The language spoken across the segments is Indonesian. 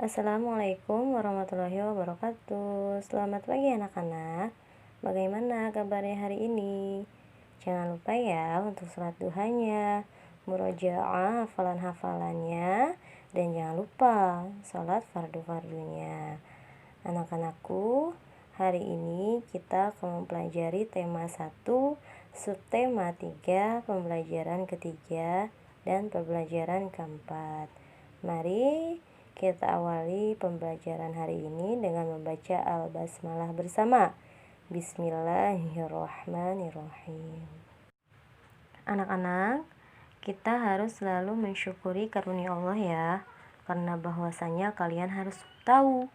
Assalamualaikum warahmatullahi wabarakatuh. Selamat pagi anak-anak. Bagaimana kabarnya hari ini? Jangan lupa ya untuk sholat duhanya, murojaah hafalan-hafalannya, dan jangan lupa sholat fardu-fardunya. Anak-anakku, hari ini kita akan mempelajari tema 1, subtema 3, pembelajaran ketiga, dan pembelajaran keempat. Mari kita awali pembelajaran hari ini dengan membaca Al-Basmalah bersama. Bismillahirrahmanirrahim. Anak-anak, kita harus selalu mensyukuri karunia Allah ya, karena bahwasanya kalian harus tahu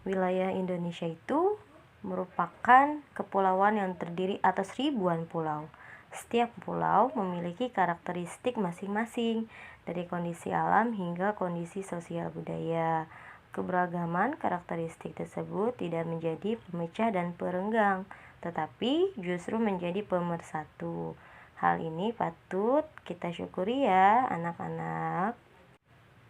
wilayah Indonesia itu merupakan kepulauan yang terdiri atas ribuan pulau. Setiap pulau memiliki karakteristik masing-masing, dari kondisi alam hingga kondisi sosial budaya. Keberagaman karakteristik tersebut tidak menjadi pemecah dan perenggang, tetapi justru menjadi pemersatu. Hal ini patut kita syukuri ya anak-anak.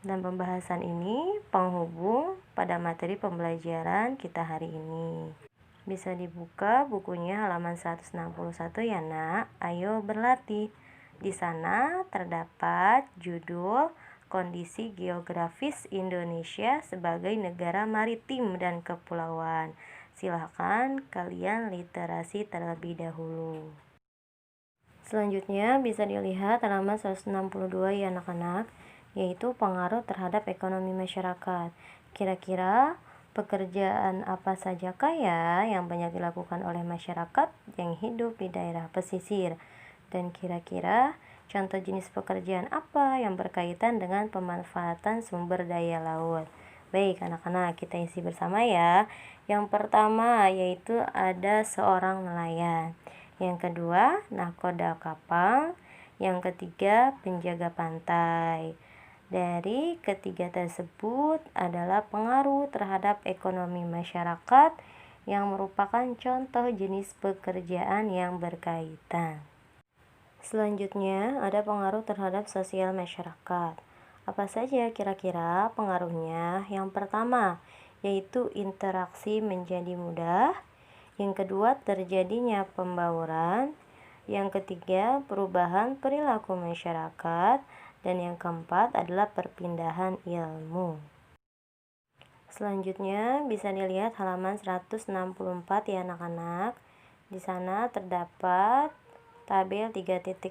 Dan pembahasan ini penghubung pada materi pembelajaran kita hari ini. Bisa dibuka bukunya halaman 161 ya nak. Ayo berlatih. Di sana terdapat judul Kondisi Geografis Indonesia sebagai Negara Maritim dan Kepulauan. Silahkan kalian literasi terlebih dahulu. Selanjutnya bisa dilihat halaman 162 ya anak-anak, yaitu pengaruh terhadap ekonomi masyarakat. Kira-kira pekerjaan apa sajakah ya yang banyak dilakukan oleh masyarakat yang hidup di daerah pesisir? Dan kira-kira contoh jenis pekerjaan apa yang berkaitan dengan pemanfaatan sumber daya laut? Baik anak-anak, kita isi bersama ya. Yang pertama yaitu ada seorang nelayan. Yang kedua, nahkoda kapal. Yang ketiga, penjaga pantai. Dari ketiga tersebut adalah pengaruh terhadap ekonomi masyarakat yang merupakan contoh jenis pekerjaan yang berkaitan. Selanjutnya, ada pengaruh terhadap sosial masyarakat. Apa saja kira-kira pengaruhnya? Yang pertama, yaitu interaksi menjadi mudah. Yang kedua, terjadinya pembauran. Yang ketiga, perubahan perilaku masyarakat. Dan yang keempat adalah perpindahan ilmu. Selanjutnya bisa dilihat halaman 164 ya anak-anak. Di sana terdapat tabel 3.4,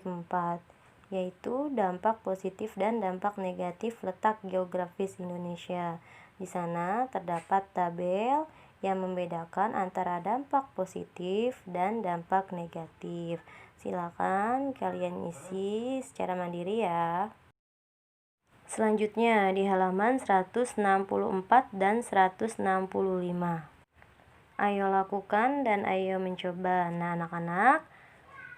yaitu dampak positif dan dampak negatif letak geografis Indonesia. Di sana terdapat tabel yang membedakan antara dampak positif dan dampak negatif. Silakan kalian isi secara mandiri ya. Selanjutnya di halaman 164 dan 165. Ayo lakukan dan ayo mencoba. Nah, anak-anak,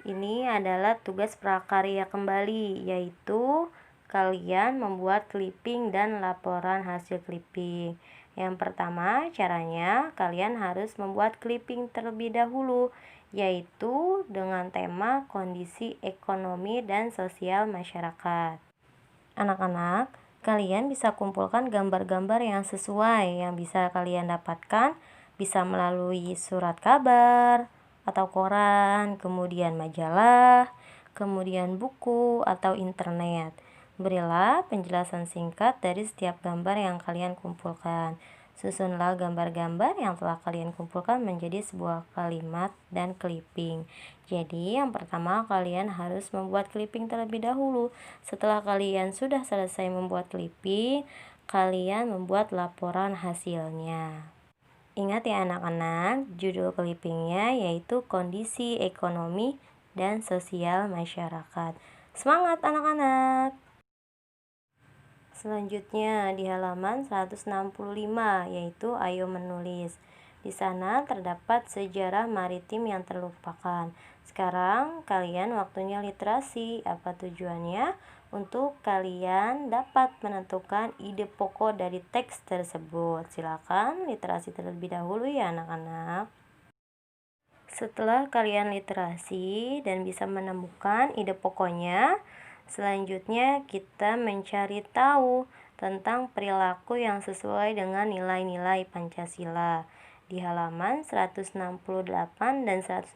ini adalah tugas prakarya kembali, yaitu kalian membuat clipping dan laporan hasil clipping. Yang pertama, caranya kalian harus membuat clipping terlebih dahulu, yaitu dengan tema kondisi ekonomi dan sosial masyarakat. Anak-anak, kalian bisa kumpulkan gambar-gambar yang sesuai yang bisa kalian dapatkan, bisa melalui surat kabar atau koran, kemudian majalah, kemudian buku atau internet. Berilah penjelasan singkat dari setiap gambar yang kalian kumpulkan. Susunlah gambar-gambar yang telah kalian kumpulkan menjadi sebuah kalimat dan clipping. Jadi yang pertama kalian harus membuat clipping terlebih dahulu. Setelah kalian sudah selesai membuat clipping, kalian membuat laporan hasilnya. Ingat ya anak-anak, judul clippingnya yaitu kondisi ekonomi dan sosial masyarakat. Semangat anak-anak! Selanjutnya di halaman 165 yaitu ayo menulis. Di sana terdapat sejarah maritim yang terlupakan. Sekarang kalian waktunya literasi. Apa tujuannya? Untuk kalian dapat menentukan ide pokok dari teks tersebut. Silakan literasi terlebih dahulu ya anak-anak. Setelah kalian literasi dan bisa menemukan ide pokoknya, selanjutnya kita mencari tahu tentang perilaku yang sesuai dengan nilai-nilai Pancasila di halaman 168 dan 169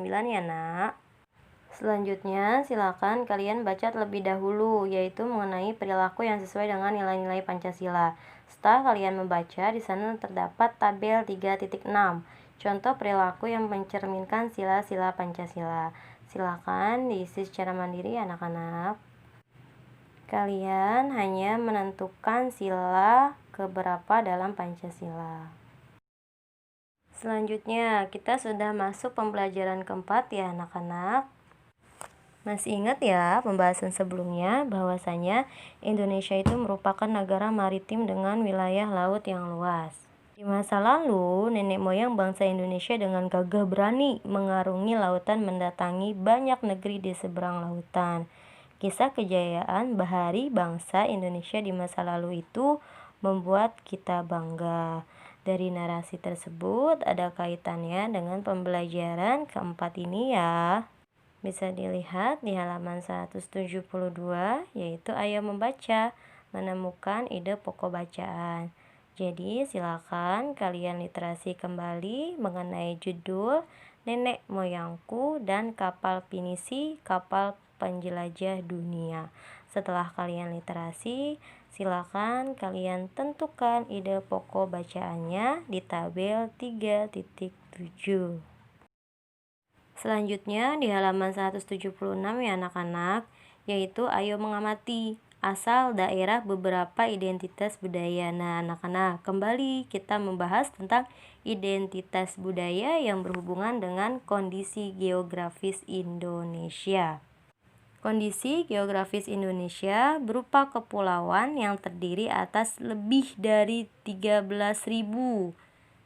ya nak. Selanjutnya, silakan kalian baca terlebih dahulu, yaitu mengenai perilaku yang sesuai dengan nilai-nilai Pancasila. Setelah kalian membaca, di sana terdapat tabel 3.6, contoh perilaku yang mencerminkan sila-sila Pancasila. Silakan diisi secara mandiri anak-anak. Kalian hanya menentukan sila keberapa dalam Pancasila. Selanjutnya, kita sudah masuk pembelajaran keempat ya anak-anak. Masih ingat ya pembahasan sebelumnya bahwasanya Indonesia itu merupakan negara maritim dengan wilayah laut yang luas. Di masa lalu, nenek moyang bangsa Indonesia dengan gagah berani mengarungi lautan mendatangi banyak negeri di seberang lautan. Kisah kejayaan bahari bangsa Indonesia di masa lalu itu membuat kita bangga. Dari narasi tersebut ada kaitannya dengan pembelajaran keempat ini ya. Bisa dilihat di halaman 172, yaitu ayo membaca, menemukan ide pokok bacaan. Jadi silakan kalian literasi kembali mengenai judul Nenek Moyangku dan Kapal Pinisi, Kapal Penjelajah Dunia. Setelah kalian literasi, silakan kalian tentukan ide pokok bacaannya di tabel 3.7. Selanjutnya di halaman 176 ya anak-anak, yaitu ayo mengamati asal daerah beberapa identitas budaya. Nah anak-anak, kembali kita membahas tentang identitas budaya yang berhubungan dengan kondisi geografis Indonesia. Kondisi geografis Indonesia berupa kepulauan yang terdiri atas lebih dari 13.000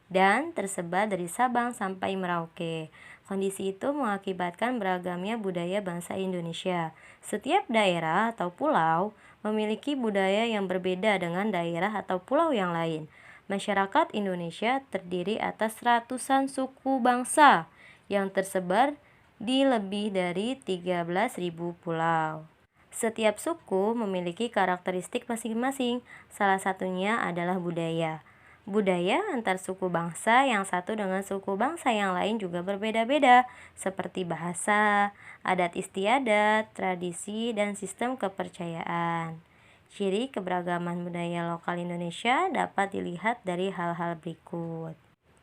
dan tersebar dari Sabang sampai Merauke. Kondisi itu mengakibatkan beragamnya budaya bangsa Indonesia. Setiap daerah atau pulau memiliki budaya yang berbeda dengan daerah atau pulau yang lain. Masyarakat Indonesia terdiri atas ratusan suku bangsa yang tersebar di lebih dari 13.000 pulau. Setiap suku memiliki karakteristik masing-masing, salah satunya adalah budaya. Budaya antar suku bangsa yang satu dengan suku bangsa yang lain juga berbeda-beda, seperti bahasa, adat istiadat, tradisi, dan sistem kepercayaan. Ciri keberagaman budaya lokal Indonesia dapat dilihat dari hal-hal berikut.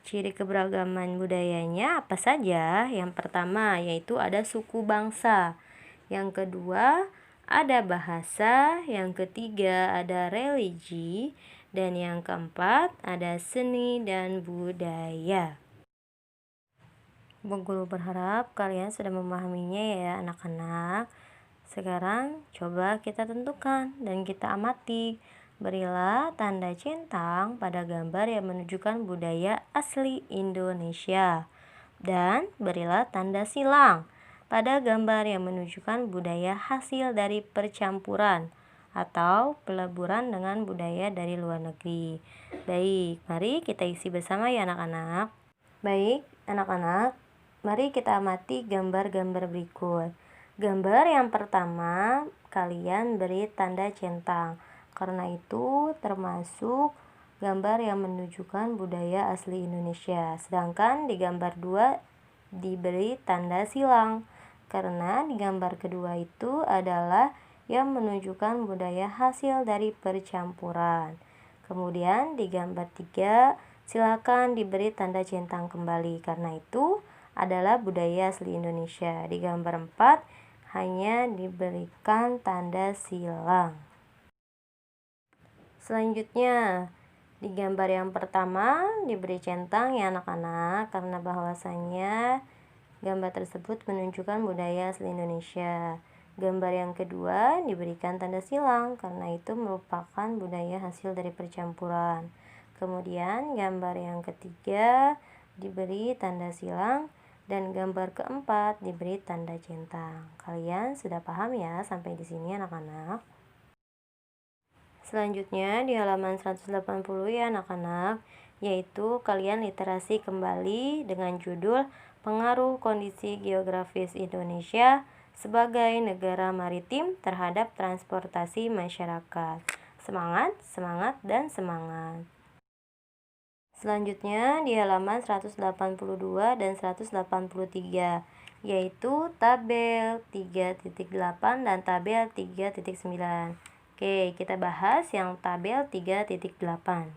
Ciri keberagaman budayanya apa saja? Yang pertama yaitu ada suku bangsa. Yang kedua ada bahasa. Yang ketiga ada religi. Dan yang keempat ada seni dan budaya. Bu Guru berharap kalian sudah memahaminya ya anak-anak. Sekarang coba kita tentukan dan kita amati. Berilah tanda centang pada gambar yang menunjukkan budaya asli Indonesia. Dan berilah tanda silang pada gambar yang menunjukkan budaya hasil dari percampuran atau peleburan dengan budaya dari luar negeri. Baik, mari kita isi bersama ya anak-anak. Baik, anak-anak, mari kita amati gambar-gambar berikut. Gambar yang pertama, kalian beri tanda centang. Karena itu termasuk gambar yang menunjukkan budaya asli Indonesia. Sedangkan di gambar 2 diberi tanda silang. Karena di gambar kedua itu adalah yang menunjukkan budaya hasil dari percampuran. Kemudian di gambar 3 silakan diberi tanda centang kembali karena itu adalah budaya asli Indonesia. Di gambar 4 hanya diberikan tanda silang. Selanjutnya di gambar yang pertama diberi centang ya anak-anak karena bahwasanya gambar tersebut menunjukkan budaya asli Indonesia. Gambar yang kedua diberikan tanda silang karena itu merupakan budaya hasil dari percampuran. Kemudian gambar yang ketiga diberi tanda silang dan gambar keempat diberi tanda centang. Kalian sudah paham ya sampai di sini anak-anak? Selanjutnya di halaman 180 ya anak-anak, yaitu kalian literasi kembali dengan judul Pengaruh Kondisi Geografis Indonesia sebagai negara maritim terhadap transportasi masyarakat. Semangat, semangat, dan semangat. Selanjutnya di halaman 182 dan 183, yaitu tabel 3.8 dan tabel 3.9. Oke, kita bahas yang tabel 3.8.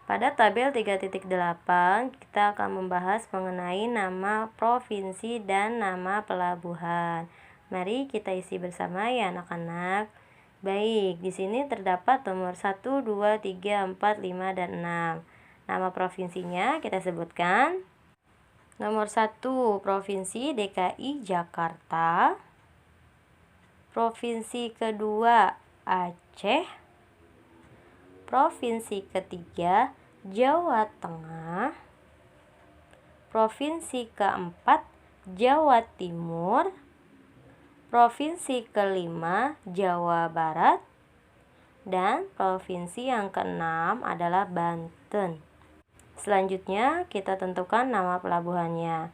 Pada tabel 3.8, kita akan membahas mengenai nama provinsi dan nama pelabuhan. Mari kita isi bersama ya anak-anak. Baik, di sini terdapat nomor 1, 2, 3, 4, 5, dan 6. Nama provinsinya kita sebutkan. Nomor 1, Provinsi DKI Jakarta. Provinsi kedua, Aceh. Provinsi ketiga, Jawa Tengah. Provinsi keempat, Jawa Timur. Provinsi kelima, Jawa Barat. Dan provinsi yang keenam adalah Banten. Selanjutnya kita tentukan nama pelabuhannya.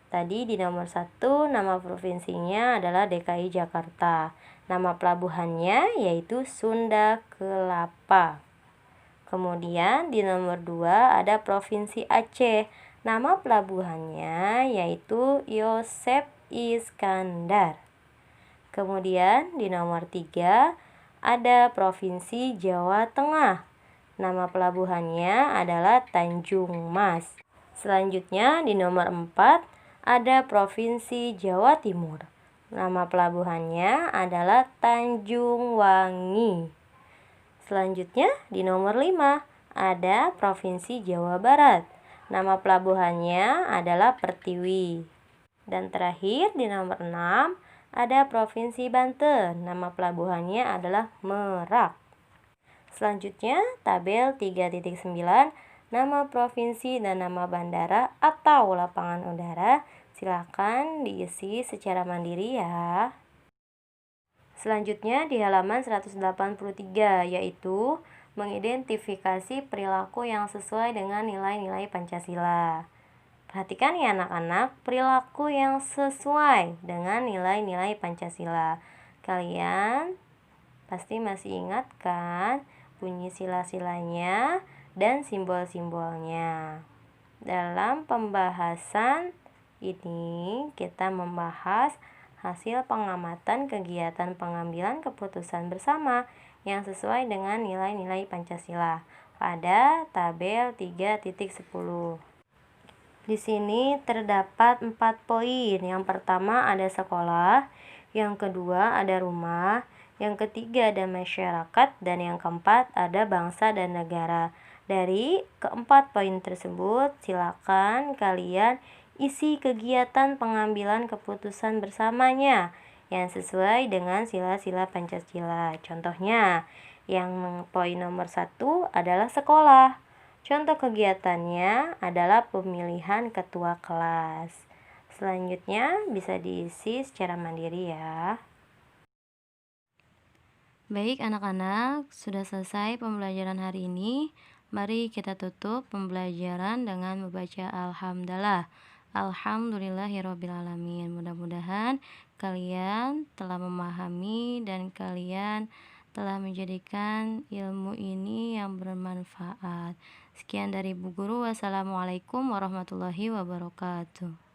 Tadi di nomor 1 nama provinsinya adalah DKI Jakarta. Nama pelabuhannya yaitu Sunda Kelapa. Kemudian di nomor 2 ada Provinsi Aceh. Nama pelabuhannya yaitu Yosep Iskandar. Kemudian di nomor 3 ada Provinsi Jawa Tengah. Nama pelabuhannya adalah Tanjung Mas. Selanjutnya di nomor 4 ada Provinsi Jawa Timur. Nama pelabuhannya adalah Tanjung Wangi. Selanjutnya di nomor 5 ada Provinsi Jawa Barat. Nama pelabuhannya adalah Pertiwi. Dan terakhir di nomor 6 ada Provinsi Banten. Nama pelabuhannya adalah Merak. Selanjutnya tabel 3.9, nama provinsi dan nama bandara atau lapangan udara. Silakan diisi secara mandiri ya. Selanjutnya di halaman 183, yaitu mengidentifikasi perilaku yang sesuai dengan nilai-nilai Pancasila. Perhatikan ya anak-anak, perilaku yang sesuai dengan nilai-nilai Pancasila. Kalian pasti masih ingat kan bunyi sila-silanya dan simbol-simbolnya. Dalam pembahasan ini kita membahas hasil pengamatan kegiatan pengambilan keputusan bersama yang sesuai dengan nilai-nilai Pancasila pada tabel 3.10. Di sini terdapat 4 poin. Yang pertama ada sekolah, yang kedua ada rumah, yang ketiga ada masyarakat, dan yang keempat ada bangsa dan negara. Dari keempat poin tersebut, silakan kalian isi kegiatan pengambilan keputusan bersamanya yang sesuai dengan sila-sila Pancasila. Contohnya, yang poin nomor 1 adalah sekolah. Contoh kegiatannya adalah pemilihan ketua kelas. Selanjutnya bisa diisi secara mandiri ya. Baik anak-anak, sudah selesai pembelajaran hari ini. Mari kita tutup pembelajaran dengan membaca Alhamdulillah. Alhamdulillahirrabbilalamin. Mudah-mudahan kalian telah memahami dan kalian telah menjadikan ilmu ini yang bermanfaat. Sekian dari Bu Guru. Wassalamualaikum warahmatullahi wabarakatuh.